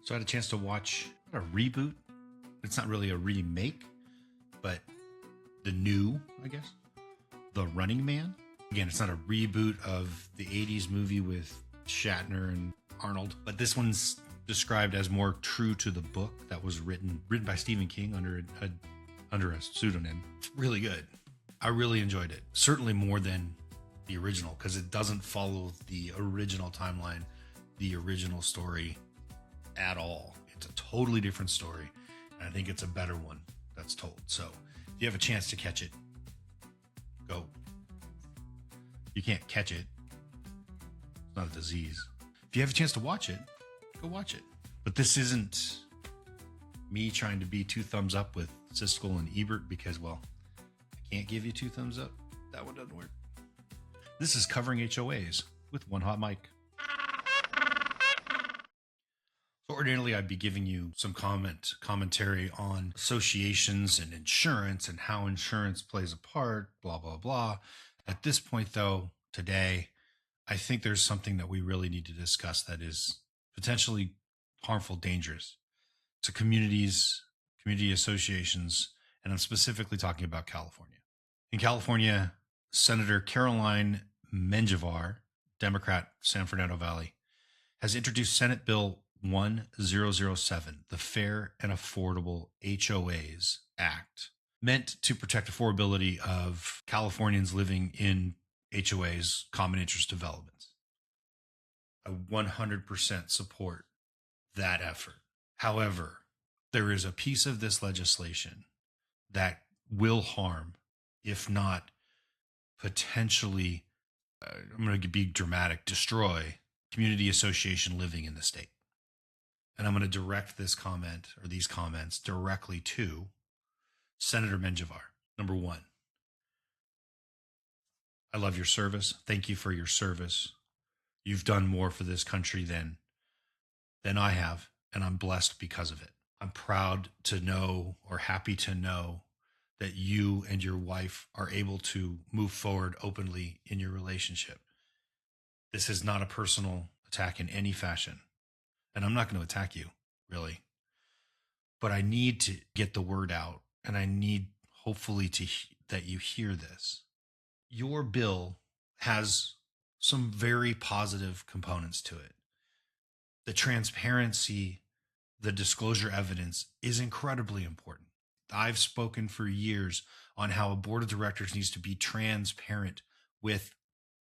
So I had a chance to watch not a reboot. It's not really a remake, but the new, I guess, The Running Man. Again, it's not a reboot of the 80s movie with Shatner and Arnold, but this one's described as more true to the book that was written by Stephen King under a pseudonym. It's really good. I really enjoyed it. Certainly more than the original, because it doesn't follow the original timeline, the original story at all. It's a totally different story, and I think it's a better one that's told. So if you have a chance to catch it, go. You can't catch it. It's not a disease. If you have a chance to watch it, go watch it. But this isn't me trying to be two thumbs up with Siskel and Ebert because, well, I can't give you two thumbs up. That one doesn't work. This is covering HOAs with one hot mic. So ordinarily, I'd be giving you some commentary on associations and insurance and how insurance plays a part, blah, blah, blah. At this point, though, today, I think there's something that we really need to discuss that is potentially harmful, dangerous to communities, community associations, and I'm specifically talking about California. In California, Senator Caroline Menjivar, Democrat, San Fernando Valley, has introduced Senate Bill 1007, the Fair and Affordable HOAs Act, meant to protect affordability of Californians living in HOAs, common interest developments. I 100% support that effort. However, there is a piece of this legislation that will harm, if not potentially, I'm going to be dramatic, destroy community association living in the state. And I'm going to direct this comment or these comments directly to Senator Menjivar. Number one, I love your service. Thank you for your service. You've done more for this country than I have, and I'm blessed because of it. I'm proud to know, or happy to know, that you and your wife are able to move forward openly in your relationship. This is not a personal attack in any fashion. And I'm not going to attack you, really. But I need to get the word out, and I need hopefully that you hear this. Your bill has some very positive components to it. The transparency, the disclosure evidence is incredibly important. I've spoken for years on how a board of directors needs to be transparent with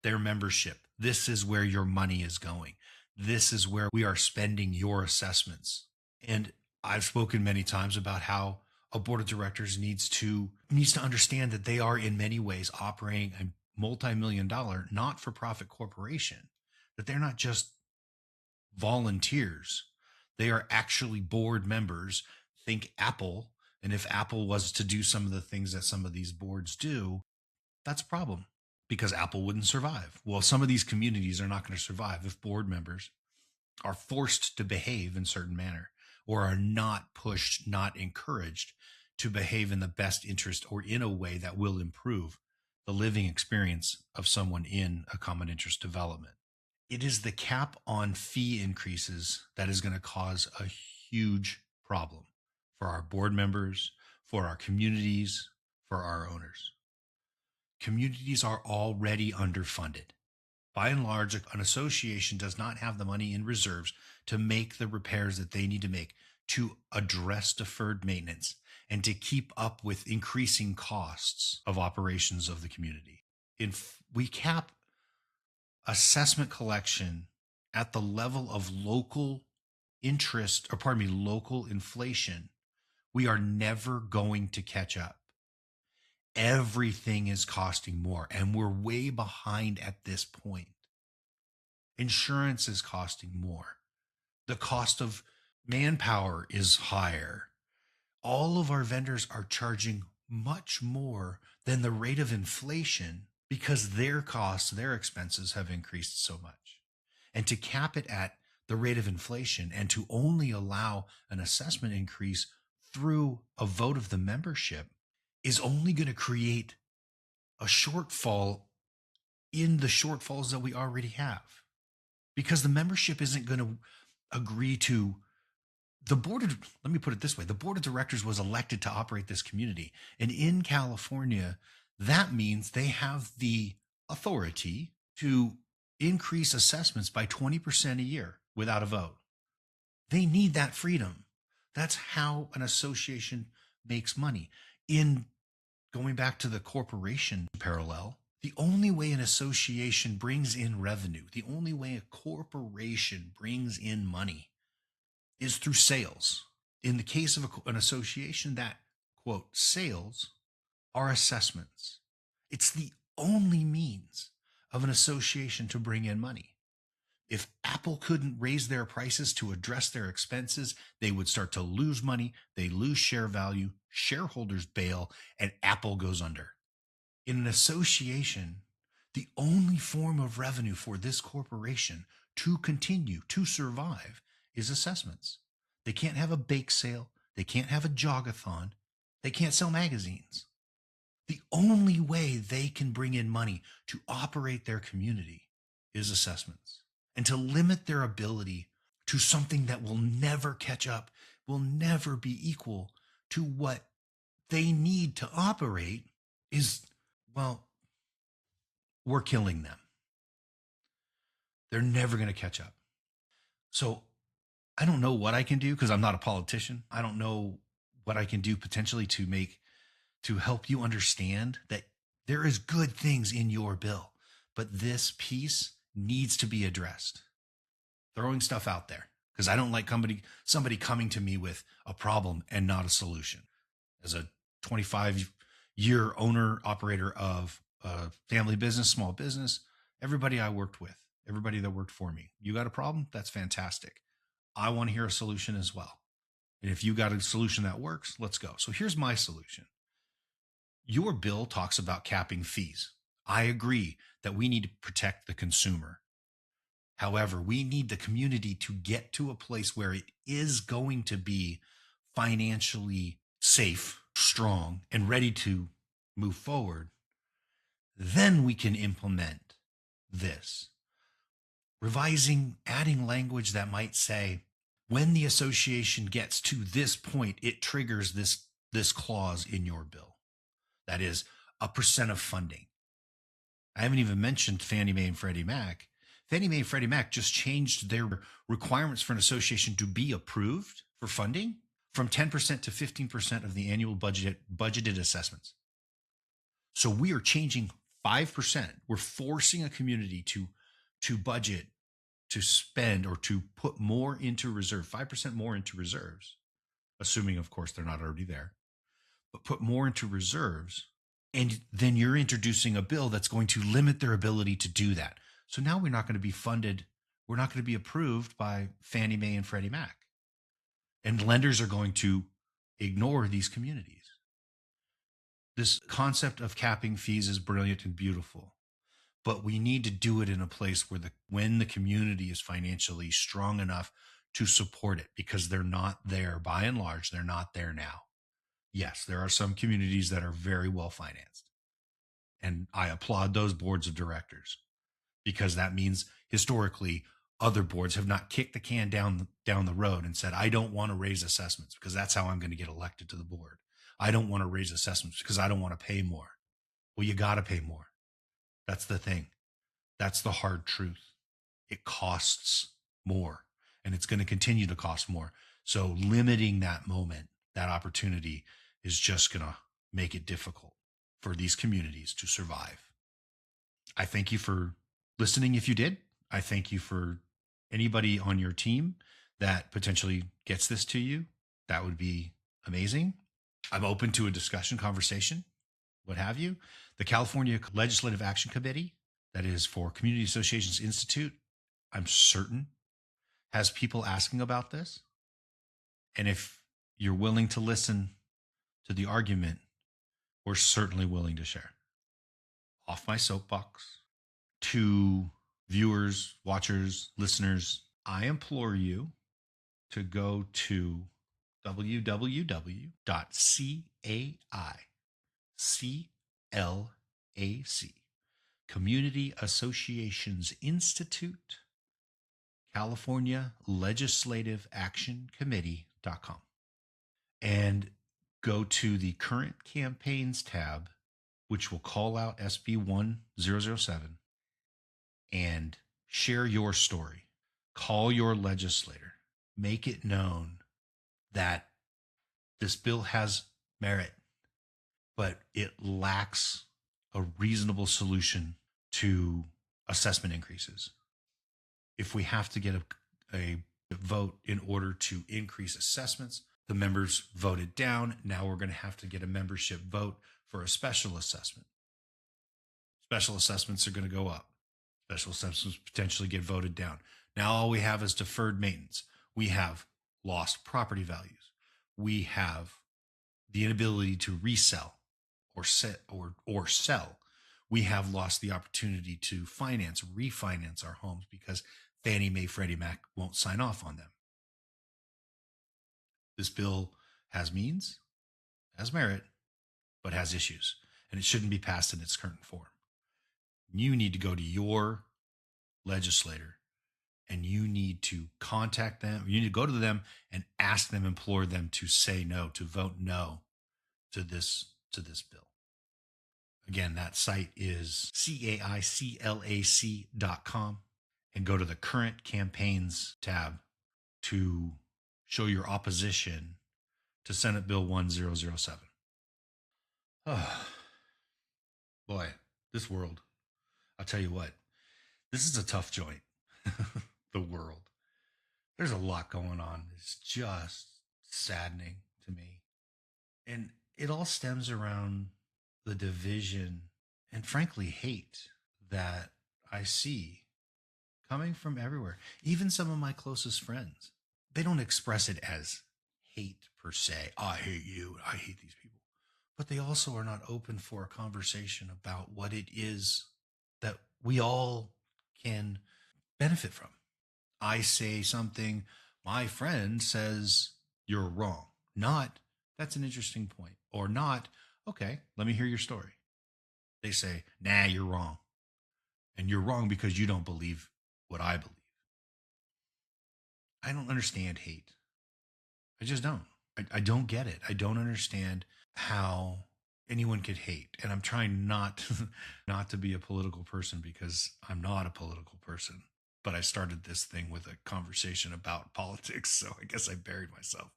their membership. This is where your money is going. This is where we are spending your assessments. And I've spoken many times about how a board of directors needs to understand that they are in many ways operating a multi-million-dollar not-for-profit corporation, that they're not just volunteers. They are actually board members. Think Apple. And if Apple was to do some of the things that some of these boards do, that's a problem because Apple wouldn't survive. Well, some of these communities are not going to survive if board members are forced to behave in a certain manner or are not pushed, not encouraged to behave in the best interest or in a way that will improve the living experience of someone in a common interest development. It is the cap on fee increases that is going to cause a huge problem for our board members, for our communities, for our owners. Communities are already underfunded. By and large, an association does not have the money in reserves to make the repairs that they need to make to address deferred maintenance and to keep up with increasing costs of operations of the community. We cap assessment collection at the level of local local inflation. We are never going to catch up. Everything is costing more, and we're way behind at this point. Insurance is costing more. The cost of manpower is higher. All of our vendors are charging much more than the rate of inflation because their costs, their expenses have increased so much. And to cap it at the rate of inflation and to only allow an assessment increase through a vote of the membership is only going to create a shortfall in the shortfalls that we already have, because the membership isn't going to agree to the let me put it this way, the board of directors was elected to operate this community. And in California, that means they have the authority to increase assessments by 20% a year without a vote. They need that freedom. That's how an association makes money. In going back to the corporation parallel, the only way an association brings in revenue, the only way a corporation brings in money is through sales. In the case of an association, that quote, sales are assessments. It's the only means of an association to bring in money. If Apple couldn't raise their prices to address their expenses, they would start to lose money. They lose share value, shareholders bail, and Apple goes under. In an association, the only form of revenue for this corporation to continue to survive is assessments. They can't have a bake sale. They can't have a jogathon. They can't sell magazines. The only way they can bring in money to operate their community is assessments. And to limit their ability to something that will never catch up, will never be equal to what they need to operate is, well, we're killing them. They're never going to catch up. So I don't know what I can do because I'm not a politician. I don't know what I can do potentially to help you understand that there is good things in your bill, but this piece needs to be addressed. Throwing stuff out there because I don't like somebody coming to me with a problem and not a solution. As a 25-year owner operator of a family business, small business, everybody I worked with, everybody that worked for me, you got a problem? That's fantastic. I want to hear a solution as well. And if you got a solution that works, let's go. So here's my solution. Your bill talks about capping fees. I agree that we need to protect the consumer. However, we need the community to get to a place where it is going to be financially safe, strong, and ready to move forward. Then we can implement this. Revising, adding language that might say, when the association gets to this point, it triggers this clause in your bill. That is a percent of funding. I haven't even mentioned Fannie Mae and Freddie Mac. Fannie Mae and Freddie Mac just changed their requirements for an association to be approved for funding from 10% to 15% of the annual budgeted assessments. So we are changing 5%. We're forcing a community to budget, to spend, or to put more into reserve, 5% more into reserves, assuming, of course, they're not already there, but put more into reserves. And then you're introducing a bill that's going to limit their ability to do that. So now we're not going to be funded. We're not going to be approved by Fannie Mae and Freddie Mac. And lenders are going to ignore these communities. This concept of capping fees is brilliant and beautiful, but we need to do it in a place where when the community is financially strong enough to support it, because they're not there. By and large, they're not there now. Yes, there are some communities that are very well financed, and I applaud those boards of directors, because that means historically other boards have not kicked the can down the road and said, I don't want to raise assessments because that's how I'm going to get elected to the board. I don't want to raise assessments because I don't want to pay more. Well, you got to pay more. That's the thing. That's the hard truth. It costs more, and it's going to continue to cost more. So limiting that moment, that opportunity, is just going to make it difficult for these communities to survive. I thank you for listening. If you did, I thank you for anybody on your team that potentially gets this to you. That would be amazing. I'm open to a discussion, conversation, what have you. The California Legislative Action Committee, that is for Community Associations Institute, I'm certain has people asking about this. And if you're willing to listen to the argument, we're certainly willing to share. Off my soapbox. To viewers, watchers, listeners, I implore you to go to www.CAICLAC, Community Associations Institute, California Legislative Action Committee.com and go to the current campaigns tab, which will call out SB 1007, and share your story. Call your legislator. Make it known that this bill has merit, but it lacks a reasonable solution to assessment increases. If we have to get a vote in order to increase assessments, the members voted down. Now we're going to have to get a membership vote for a special assessment. Special assessments are going to go up. Special assessments potentially get voted down. Now all we have is deferred maintenance. We have lost property values. We have the inability to resell or sell. We have lost the opportunity to refinance our homes because Fannie Mae, Freddie Mac won't sign off on them. This bill has means, has merit, but has issues, and it shouldn't be passed in its current form. You need to go to your legislator and you need to contact them. You need to go to them and ask them, implore them to say no, to vote no to this bill. Again, that site is caiclac.com, and go to the current campaigns tab to show your opposition to Senate Bill 1007. Oh, boy, this world. I'll tell you what, this is a tough joint. The world. There's a lot going on. It's just saddening to me. And it all stems around the division and frankly hate that I see coming from everywhere. Even some of my closest friends, they don't express it as hate per se. I hate you. I hate these people. But they also are not open for a conversation about what it is that we all can benefit from. I say something, my friend says you're wrong. Not, that's an interesting point. Or not, okay, let me hear your story. They say, nah, you're wrong. And you're wrong because you don't believe what I believe. I don't understand hate. I just don't. I don't get it. I don't understand how anyone could hate. And I'm trying not to be a political person because I'm not a political person. But I started this thing with a conversation about politics, so I guess I buried myself.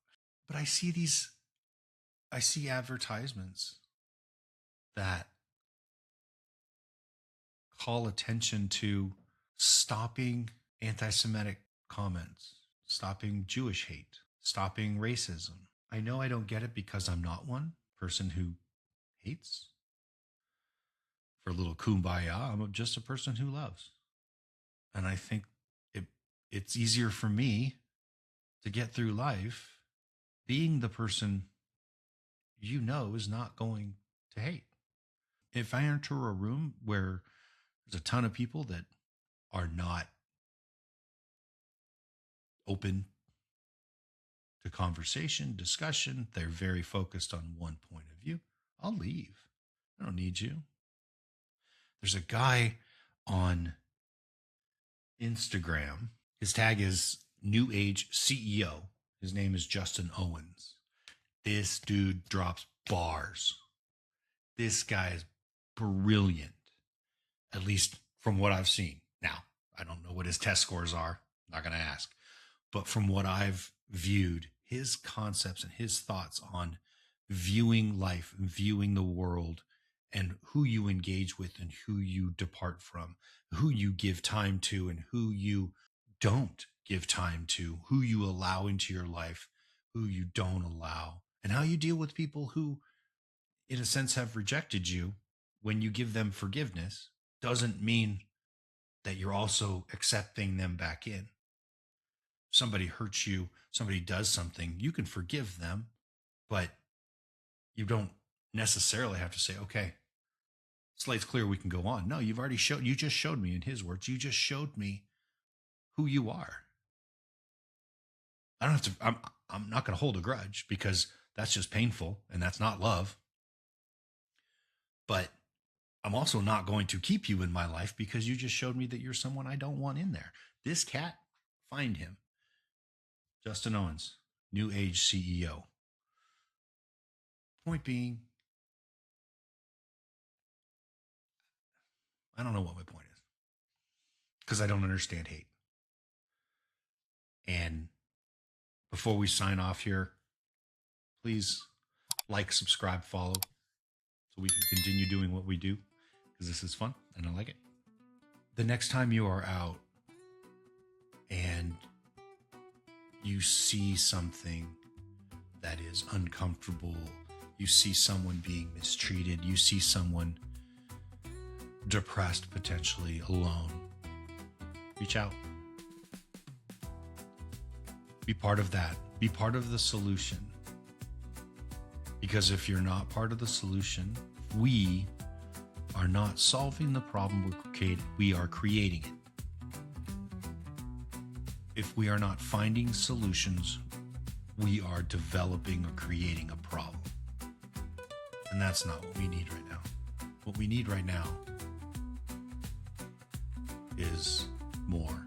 But I see advertisements that call attention to stopping anti-Semitic comments, stopping Jewish hate, stopping racism. I know I don't get it because I'm not one person who hates. For a little kumbaya, I'm just a person who loves. And I think it's easier for me to get through life being the person is not going to hate. If I enter a room where there's a ton of people that are not open to conversation, discussion, they're very focused on one point of view, I'll leave. I don't need you. There's a guy on Instagram. His tag is New Age CEO. His name is Justin Owens. This dude drops bars. This guy is brilliant, at least from what I've seen. Now, I don't know what his test scores are. I'm not going to ask. But from what I've viewed, his concepts and his thoughts on viewing life and viewing the world and who you engage with and who you depart from, who you give time to and who you don't give time to, who you allow into your life, who you don't allow, and how you deal with people who, in a sense, have rejected you. When you give them forgiveness, doesn't mean that you're also accepting them back in. Somebody hurts you, somebody does something, you can forgive them, but you don't necessarily have to say, okay, slate's clear, we can go on. No, you just showed me, in his words, you just showed me who you are. I don't have to, I'm not going to hold a grudge because that's just painful and that's not love. But I'm also not going to keep you in my life because you just showed me that you're someone I don't want in there. This cat Find him. Justin Owens, New Age CEO. Point being, I don't know what my point is because I don't understand hate. And before we sign off here, please like, subscribe, follow so we can continue doing what we do because this is fun and I like it. The next time you are out and you see something that is uncomfortable, you see someone being mistreated, you see someone depressed, potentially alone, reach out. Be part of that. Be part of the solution. Because if you're not part of the solution, we are not solving the problem we are creating it. If we are not finding solutions, we are developing or creating a problem. And that's not what we need right now. What we need right now is more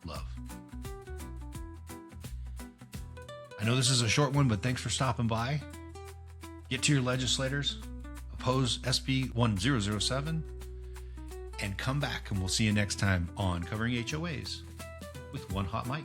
love. I know this is a short one, but thanks for stopping by. Get to your legislators, oppose SB 1007, and come back, and we'll see you next time on Covering HOAs with One Hot Mic.